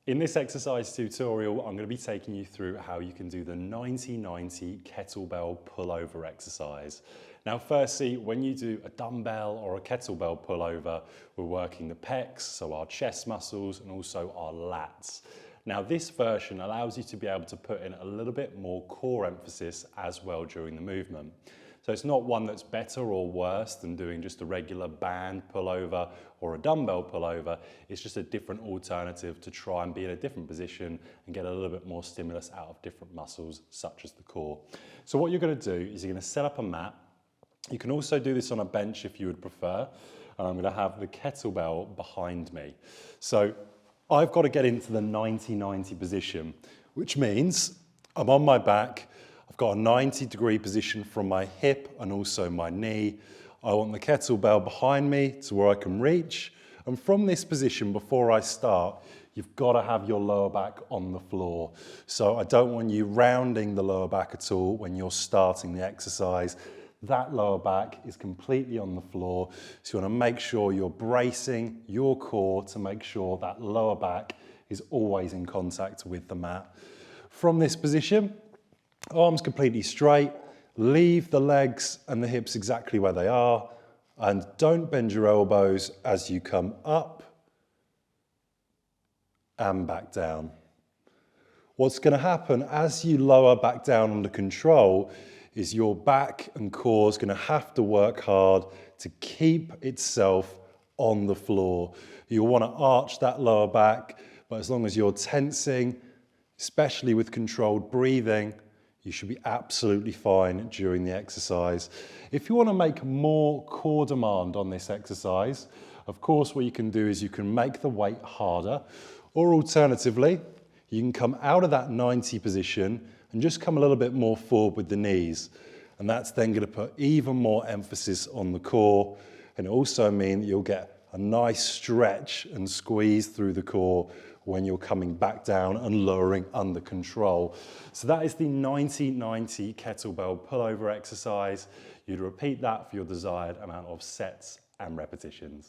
In this exercise tutorial, I'm going to be taking you through how you can do the 90-90 kettlebell pullover exercise. Now, firstly, when you do a dumbbell or a kettlebell pullover, we're working the pecs, so our chest muscles, and also our lats. Now, this version allows you to be able to put in a little bit more core emphasis as well during the movement. So it's not one that's better or worse than doing just a regular band pullover or a dumbbell pullover. It's just a different alternative to try and be in a different position and get a little bit more stimulus out of different muscles, such as the core. So what you're going to do is you're going to set up a mat. You can also do this on a bench if you would prefer. And I'm going to have the kettlebell behind me. So I've got to get into the 90-90 position, which means I'm on my back. I've got a 90-degree position from my hip and also my knee. I want the kettlebell behind me to where I can reach. And from this position, before I start, you've got to have your lower back on the floor. So I don't want you rounding the lower back at all when you're starting the exercise. That lower back is completely on the floor. So you want to make sure you're bracing your core to make sure that lower back is always in contact with the mat. From this position, arms completely straight, leave the legs and the hips exactly where they are, and don't bend your elbows as you come up and back down. What's going to happen as you lower back down under control is your back and core is going to have to work hard to keep itself on the floor. You'll want to arch that lower back, but as long as you're tensing, especially with controlled breathing, you should be absolutely fine during the exercise. If you want to make more core demand on this exercise, of course what you can do is you can make the weight harder, or alternatively, you can come out of that 90 position and just come a little bit more forward with the knees. And that's then going to put even more emphasis on the core, and also mean that you'll get a nice stretch and squeeze through the core when you're coming back down and lowering under control. So that is the 90-90 kettlebell pullover exercise. You'd repeat that for your desired amount of sets and repetitions.